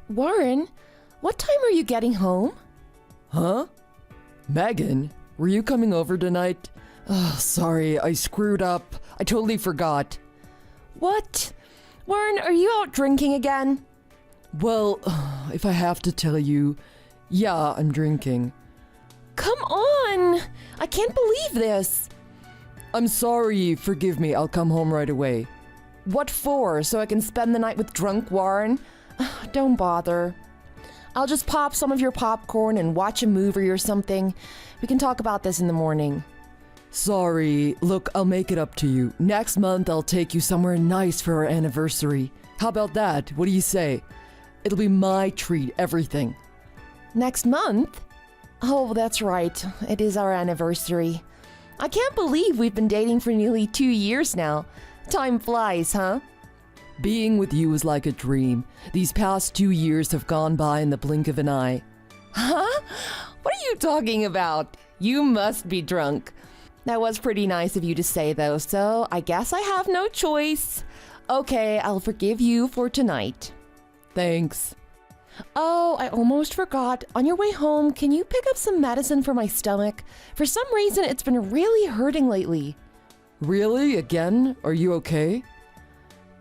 Warren, what time are you getting home? Huh? Megan, were you coming over tonight? Oh, sorry, I screwed up. I totally forgot. What? Warren, are you out drinking again? Well, if I have to tell you, yeah, I'm drinking. Come on! I can't believe this. I'm sorry, forgive me, I'll come home right away. What for? So I can spend the night with drunk Warren? Don't bother. I'll just pop some of your popcorn and watch a movie or something. We can talk about this in the morning. Sorry, look, I'll make it up to you. Next month, I'll take you somewhere nice for our anniversary. How about that? What do you say? It'll be my treat, everything. Next month? Oh, that's right. It is our anniversary. I can't believe we've been dating for nearly 2 years now. Time flies, huh? Being with you is like a dream. These past 2 years have gone by in the blink of an eye. Huh? What are you talking about? You must be drunk. That was pretty nice of you to say, though, so I guess I have no choice. Okay, I'll forgive you for tonight. Thanks. Oh, I almost forgot. On your way home, can you pick up some medicine for my stomach? For some reason, it's been really hurting lately. Really? Again? Are you okay?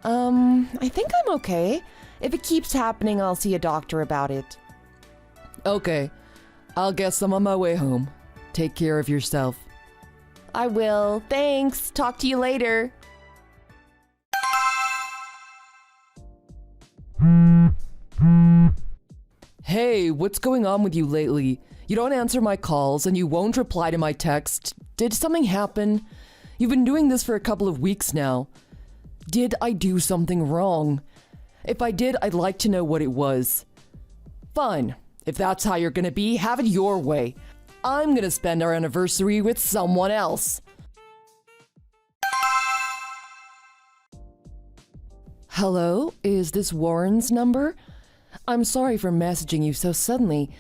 I think I'm okay. If it keeps happening, I'll see a doctor about it. Okay. I'll get some on my way home. Take care of yourself. I will. Thanks. Talk to you later. Hey, what's going on with you lately? You don't answer my calls and you won't reply to my text. Did something happen? You've been doing this for a couple of weeks now. Did I do something wrong? If I did, I'd like to know what it was. Fine. If that's how you're gonna be, have it your way. I'm gonna spend our anniversary with someone else. Hello? Is this Warren's number? I'm sorry for messaging you so suddenly.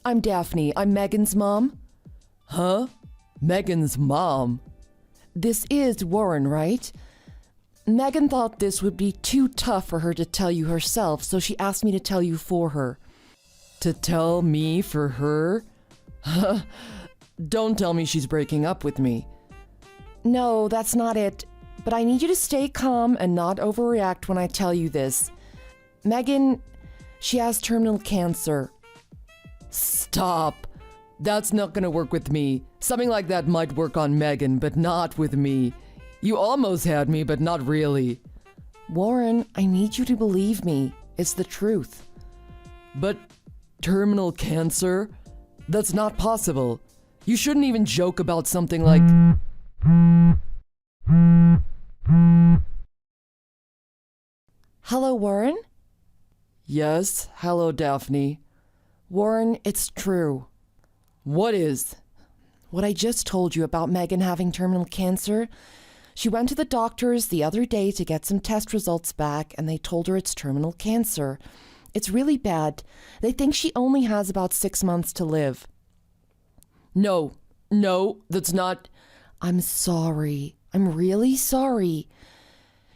I'm Daphne. I'm Megan's mom. Huh? Megan's mom? This is Warren, right? Megan thought this would be too tough for her to tell you herself, so she asked me to tell you for her. To tell me for her? Don't tell me she's breaking up with me. No, that's not it. But I need you to stay calm and not overreact when I tell you this. Megan, she has terminal cancer. Stop. That's not gonna work with me. Something like that might work on Megan, but not with me. You almost had me, but not really. Warren, I need you to believe me. It's the truth. But terminal cancer? That's not possible. You shouldn't even joke about something like... Hello, Warren? Yes, hello, Daphne. Warren, it's true. What is? What I just told you about Megan having terminal cancer. She went to the doctors the other day to get some test results back, and they told her it's terminal cancer. It's really bad. They think she only has about 6 months to live. No, that's not... I'm sorry. I'm really sorry.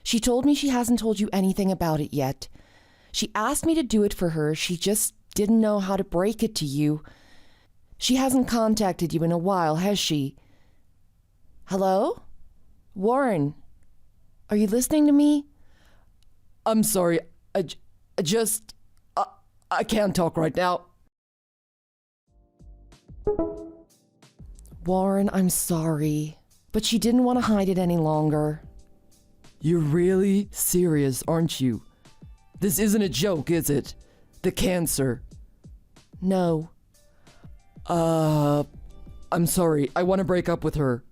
She told me she hasn't told you anything about it yet. She asked me to do it for her. She just didn't know how to break it to you. She hasn't contacted you in a while, has she? Hello? Warren, are you listening to me? I'm sorry. I can't talk right now. Warren, I'm sorry, but she didn't want to hide it any longer. You're really serious, aren't you? This isn't a joke, is it? The cancer. No. I'm sorry. I want to break up with her.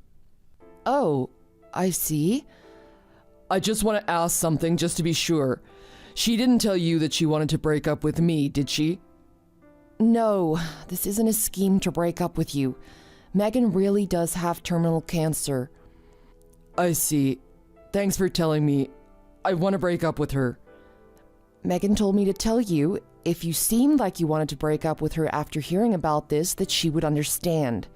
Oh, I see. I just want to ask something just to be sure. She didn't tell you that she wanted to break up with me, did she? No, this isn't a scheme to break up with you. Megan really does have terminal cancer. I see. Thanks for telling me. I want to break up with her. Megan told me to tell you, if you seemed like you wanted to break up with her after hearing about this, that she would understand.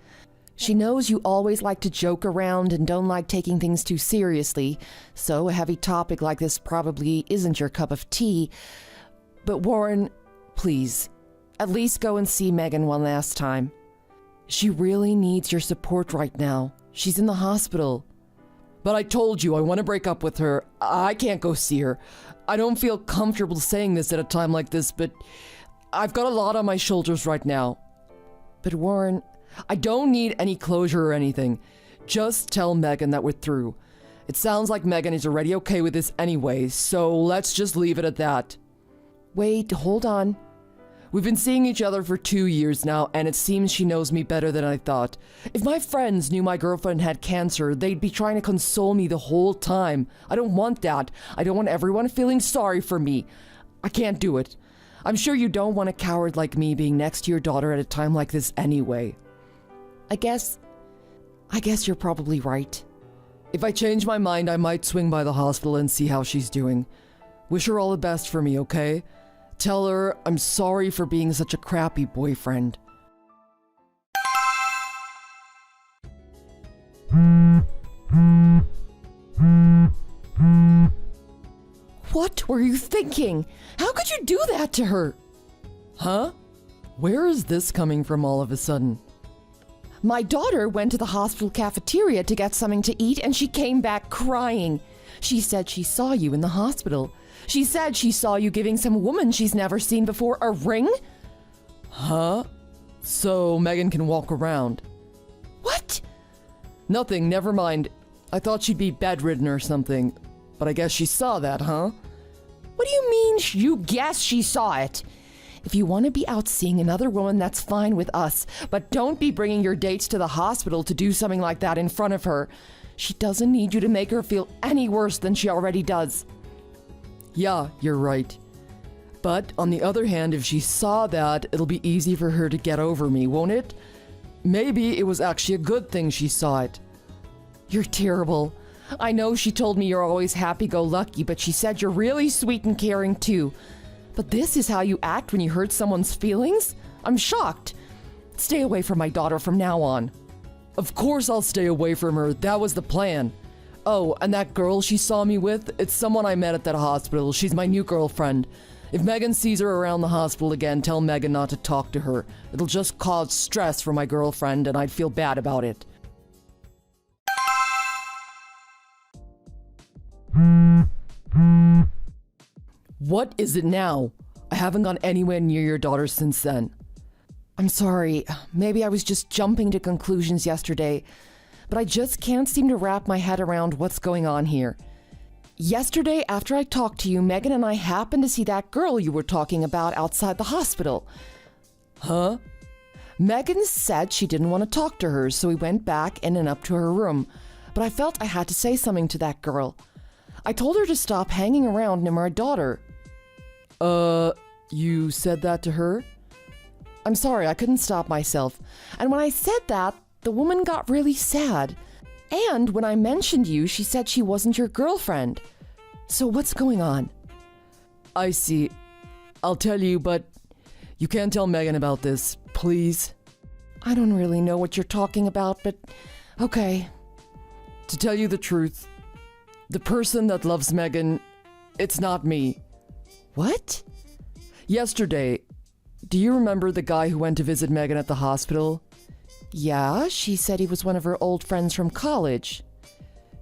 She knows you always like to joke around and don't like taking things too seriously, so a heavy topic like this probably isn't your cup of tea. But Warren, Please, at least go and see Megan one last time. She really needs your support right now. She's in the hospital. But I told you I want to break up with her. I can't go see her. I don't feel comfortable saying this at a time like this, but I've got a lot on my shoulders right now. But Warren, I don't need any closure or anything. Just tell Megan that we're through. It sounds like Megan is already okay with this anyway, so let's just leave it at that. wait, hold on. We've been seeing each other for 2 years now, and it seems she knows me better than I thought. If my friends knew my girlfriend had cancer, they'd be trying to console me the whole time. I don't want that. I don't want everyone feeling sorry for me. I can't do it. I'm sure you don't want a coward like me being next to your daughter at a time like this anyway. I guess you're probably right. If I change my mind, I might swing by the hospital and see how she's doing. Wish her all the best for me, okay? Tell her I'm sorry for being such a crappy boyfriend. What were you thinking? How could you do that to her? Huh? Where is this coming from all of a sudden? My daughter went to the hospital cafeteria to get something to eat and she came back crying. She said she saw you in the hospital. She said she saw you giving some woman she's never seen before a ring. Huh? So Megan can walk around? What? Nothing, never mind. I thought she'd be bedridden or something. But I guess she saw that, huh? What do you mean you guess she saw it? If you want to be out seeing another woman, that's fine with us. But don't be bringing your dates to the hospital to do something like that in front of her. She doesn't need you to make her feel any worse than she already does. Yeah, you're right. But on the other hand, if she saw that, it'll be easy for her to get over me, won't it? Maybe it was actually a good thing she saw it. You're terrible. I know she told me you're always happy-go-lucky, but she said you're really sweet and caring too. But this is how you act when you hurt someone's feelings? I'm shocked. Stay away from my daughter from now on. Of course I'll stay away from her. That was the plan. Oh, and that girl she saw me with, it's someone I met at that hospital. She's my new girlfriend. If Megan sees her around the hospital again, tell Megan not to talk to her. It'll just cause stress for my girlfriend, and I'd feel bad about it. What is it now? I haven't gone anywhere near your daughter since then. I'm sorry. Maybe I was just jumping to conclusions yesterday, but I just can't seem to wrap my head around what's going on here. Yesterday, after I talked to you, Megan and I happened to see that girl you were talking about outside the hospital. Huh? Megan said she didn't want to talk to her, so we went back in and up to her room. But I felt I had to say something to that girl. I told her to stop hanging around near my daughter. You said that to her? I'm sorry, I couldn't stop myself. And when I said that, the woman got really sad. And when I mentioned you, she said she wasn't your girlfriend. So what's going on? I see. I'll tell you, but you can't tell Megan about this, please. I don't really know what you're talking about, but okay. To tell you the truth, the person that loves Megan, it's not me. What? Yesterday, do you remember the guy who went to visit Megan at the hospital? Yeah, she said he was one of her old friends from college.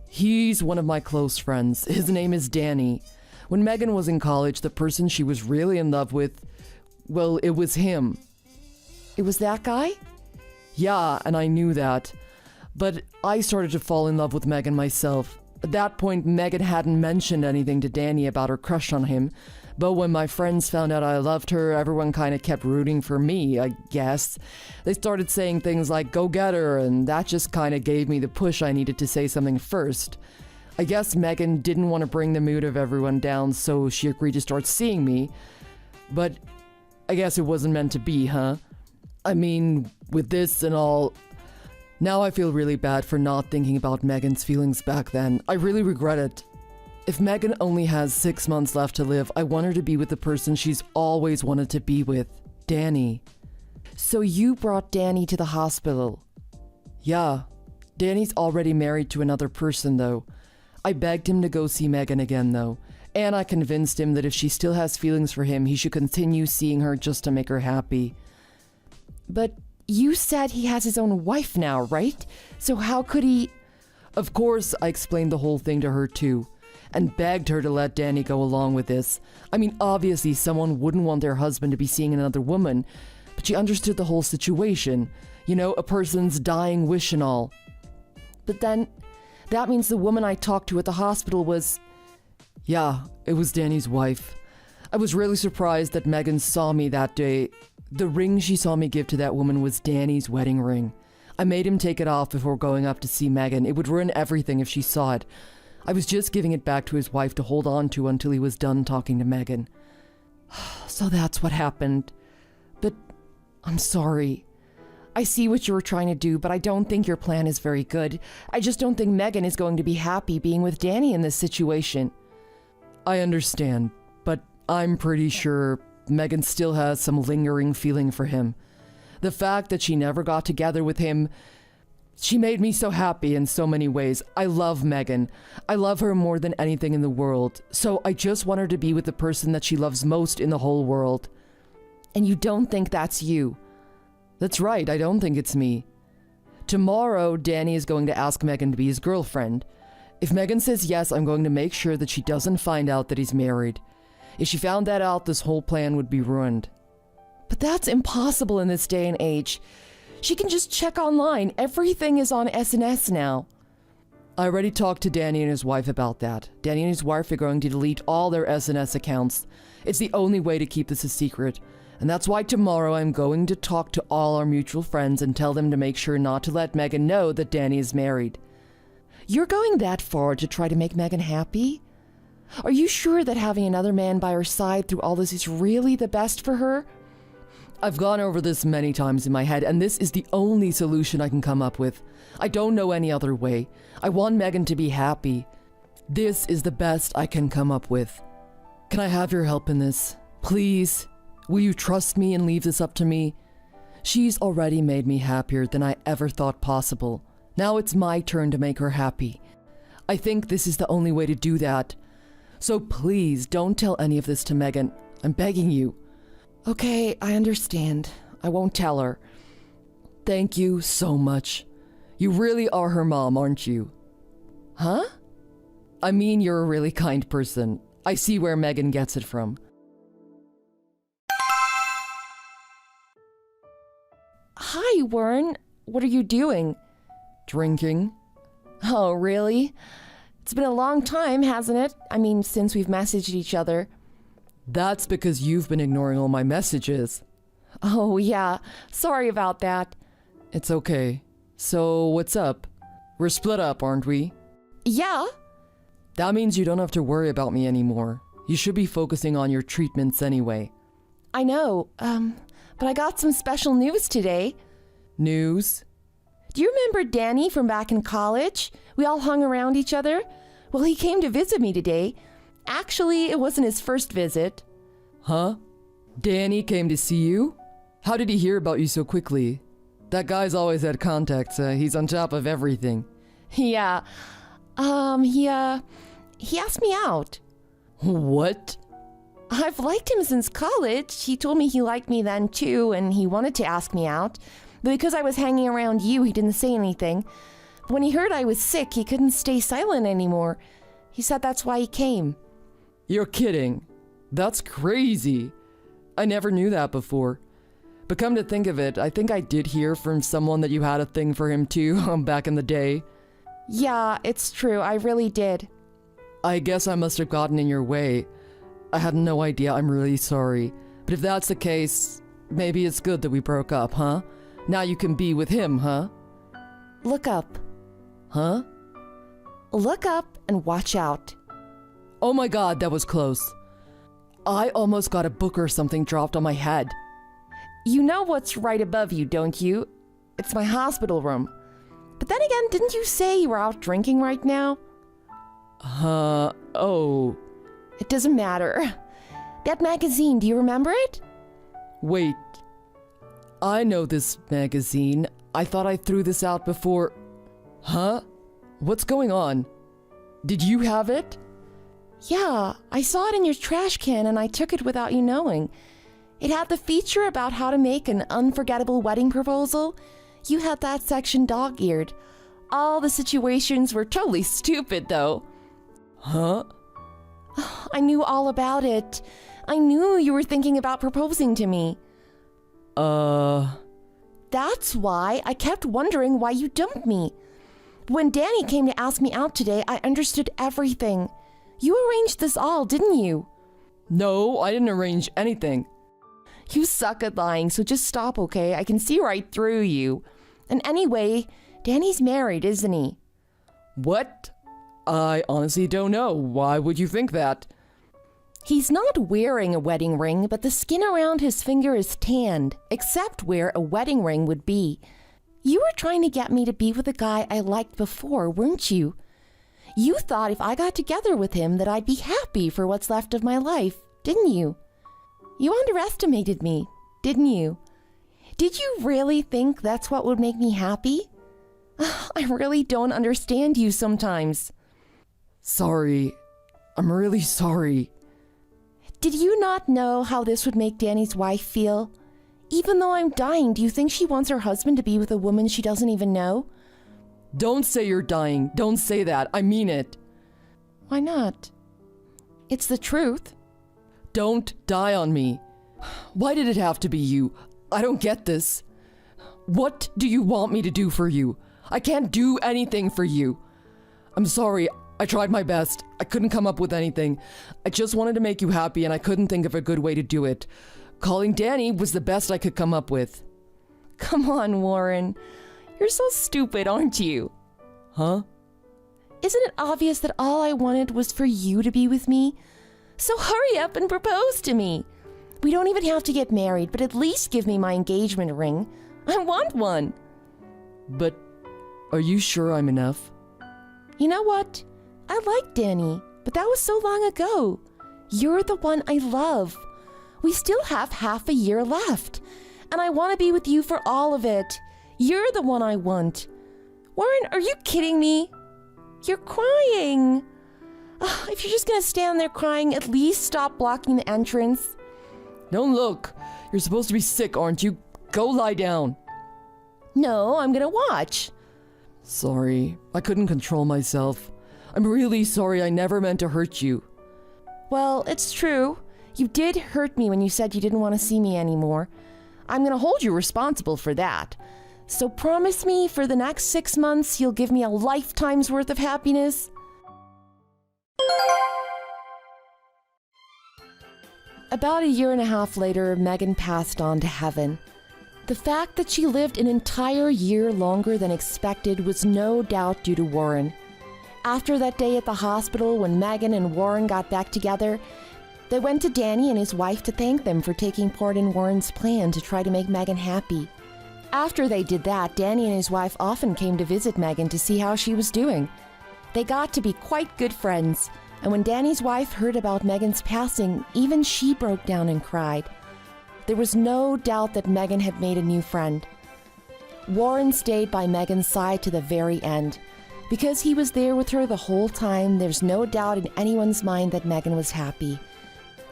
He's one of my close friends. His name is Danny. When Megan was in college, the person she was really in love with, well, it was him. It was that guy? Yeah, and I knew that. But I started to fall in love with Megan myself. At that point, Megan hadn't mentioned anything to Danny about her crush on him. But when my friends found out I loved her, everyone kind of kept rooting for me, I guess. They started saying things like, go get her, and that just kind of gave me the push I needed to say something first. I guess Megan didn't want to bring the mood of everyone down, so she agreed to start seeing me. But I guess it wasn't meant to be, huh? I mean, with this and all, now I feel really bad for not thinking about Megan's feelings back then. I really regret it. If Megan only has 6 months left to live, I want her to be with the person she's always wanted to be with, Danny. So you brought Danny to the hospital? Yeah. Danny's already married to another person, though. I begged him to go see Megan again, though. And I convinced him that if she still has feelings for him, he should continue seeing her just to make her happy. But you said he has his own wife now, right? So how could he... Of course, I explained the whole thing to her too, and begged her to let Danny go along with this. I mean, obviously someone wouldn't want their husband to be seeing another woman, but she understood the whole situation. You know, a person's dying wish and all. But then, that means the woman I talked to at the hospital was... Yeah, it was Danny's wife. I was really surprised that Megan saw me that day. The ring she saw me give to that woman was Danny's wedding ring. I made him take it off before going up to see Megan. It would ruin everything if she saw it. I was just giving it back to his wife to hold on to until he was done talking to Megan. So that's what happened. But I'm sorry. I see what you were trying to do, but I don't think your plan is very good. I just don't think Megan is going to be happy being with Danny in this situation. I understand, but I'm pretty sure Megan still has some lingering feeling for him. The fact that she never got together with him, she made me so happy in so many ways. I love Megan. I love her more than anything in the world. So I just want her to be with the person that she loves most in the whole world. And you don't think that's you? That's right, I don't think it's me. Tomorrow, Danny is going to ask Megan to be his girlfriend. If Megan says yes, I'm going to make sure that she doesn't find out that he's married. If she found that out, this whole plan would be ruined. But that's impossible in this day and age. She can just check online. Everything is on SNS now. I already talked to Danny and his wife about that. Danny and his wife are going to delete all their SNS accounts. It's the only way to keep this a secret. And that's why tomorrow I'm going to talk to all our mutual friends and tell them to make sure not to let Megan know that Danny is married. You're going that far to try to make Megan happy? Are you sure that having another man by her side through all this is really the best for her? I've gone over this many times in my head, and this is the only solution I can come up with. I don't know any other way. I want Megan to be happy. This is the best I can come up with. Can I have your help in this? Please? Will you trust me and leave this up to me? She's already made me happier than I ever thought possible. Now it's my turn to make her happy. I think this is the only way to do that. So please don't tell any of this to Megan. I'm begging you. Okay, I understand. I won't tell her. Thank you so much. You really are her mom, aren't you? Huh? I mean, you're a really kind person. I see where Megan gets it from. Hi, Warren. What are you doing? Drinking. Oh, really? It's been a long time, hasn't it? I mean, since we've messaged each other. That's because you've been ignoring all my messages. Oh, yeah. Sorry about that. It's okay. So, what's up? We're split up, aren't we? Yeah. That means you don't have to worry about me anymore. You should be focusing on your treatments anyway. I know, but I got some special news today. News? Do you remember Danny from back in college? We all hung around each other. Well, he came to visit me today. Actually, it wasn't his first visit. Huh? Danny came to see you? How did he hear about you so quickly? That guy's always had contacts. He's on top of everything. Yeah. He asked me out. What? I've liked him since college. He told me he liked me then too, and he wanted to ask me out. But because I was hanging around you, he didn't say anything. When he heard I was sick, he couldn't stay silent anymore. He said that's why he came. You're kidding. That's crazy. I never knew that before. But come to think of it, I think I did hear from someone that you had a thing for him too, back in the day. Yeah, it's true. I really did. I guess I must have gotten in your way. I had no idea. I'm really sorry. But if that's the case, maybe it's good that we broke up, huh? Now you can be with him, huh? Look up. Huh? Look up and watch out. Oh my god, that was close. I almost got a book or something dropped on my head. You know what's right above you, don't you? It's my hospital room. But then again, didn't you say you were out drinking right now? Oh. It doesn't matter. That magazine, do you remember it? Wait. I know this magazine. I thought I threw this out before. Huh? What's going on? Did you have it? Yeah, I saw it in your trash can and I took it without you knowing. It had the feature about how to make an unforgettable wedding proposal. You had that section dog-eared. All the situations were totally stupid, though. Huh? I knew all about it. I knew you were thinking about proposing to me. That's why I kept wondering why you dumped me. When Danny came to ask me out today, I understood everything. You arranged this all, didn't you? No, I didn't arrange anything. You suck at lying, so just stop, okay? I can see right through you. And anyway, Danny's married, isn't he? What? I honestly don't know. Why would you think that? He's not wearing a wedding ring, but the skin around his finger is tanned, except where a wedding ring would be. You were trying to get me to be with a guy I liked before, weren't you? You thought if I got together with him that I'd be happy for what's left of my life, didn't you? You underestimated me, didn't you? Did you really think that's what would make me happy? I really don't understand you sometimes. Sorry. I'm really sorry. Did you not know how this would make Danny's wife feel? Even though I'm dying, do you think she wants her husband to be with a woman she doesn't even know? Don't say you're dying. Don't say that. I mean it. Why not? It's the truth. Don't die on me. Why did it have to be you? I don't get this. What do you want me to do for you? I can't do anything for you. I'm sorry. I tried my best. I couldn't come up with anything. I just wanted to make you happy and I couldn't think of a good way to do it. Calling Danny was the best I could come up with. Come on, Warren. You're so stupid, aren't you? Huh? Isn't it obvious that all I wanted was for you to be with me? So hurry up and propose to me. We don't even have to get married, but at least give me my engagement ring. I want one. But are you sure I'm enough? You know what? I like Danny, but that was so long ago. You're the one I love. We still have half a year left, and I want to be with you for all of it. You're the one I want. Warren, are you kidding me? You're crying. Ugh, if you're just gonna stand there crying, at least stop blocking the entrance. Don't look. You're supposed to be sick, aren't you? Go lie down. No, I'm gonna watch. Sorry, I couldn't control myself. I'm really sorry. I never meant to hurt you. Well, it's true. You did hurt me when you said you didn't want to see me anymore. I'm gonna hold you responsible for that. So promise me for the next 6 months you'll give me a lifetime's worth of happiness. About a year and a half later, Megan passed on to heaven. The fact that she lived an entire year longer than expected was no doubt due to Warren. After that day at the hospital when Megan and Warren got back together, they went to Danny and his wife to thank them for taking part in Warren's plan to try to make Megan happy. After they did that, Danny and his wife often came to visit Megan to see how she was doing. They got to be quite good friends, and when Danny's wife heard about Megan's passing, even she broke down and cried. There was no doubt that Megan had made a new friend. Warren stayed by Megan's side to the very end. Because he was there with her the whole time, there's no doubt in anyone's mind that Megan was happy.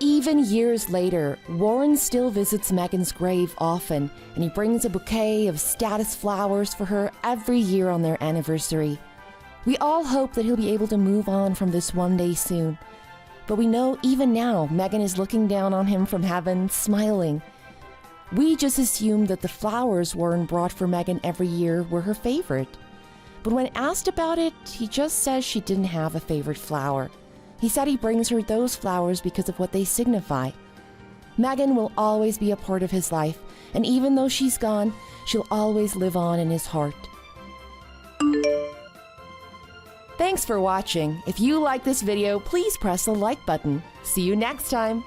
Even years later, Warren still visits Megan's grave often, and he brings a bouquet of status flowers for her every year on their anniversary. We all hope that he'll be able to move on from this one day soon. But we know even now Megan is looking down on him from heaven, smiling. We just assumed that the flowers Warren brought for Megan every year were her favorite. But when asked about it, he just says she didn't have a favorite flower. He said he brings her those flowers because of what they signify. Megan will always be a part of his life, and even though she's gone, she'll always live on in his heart. Thanks for watching. If you like this video, please press the like button. See you next time.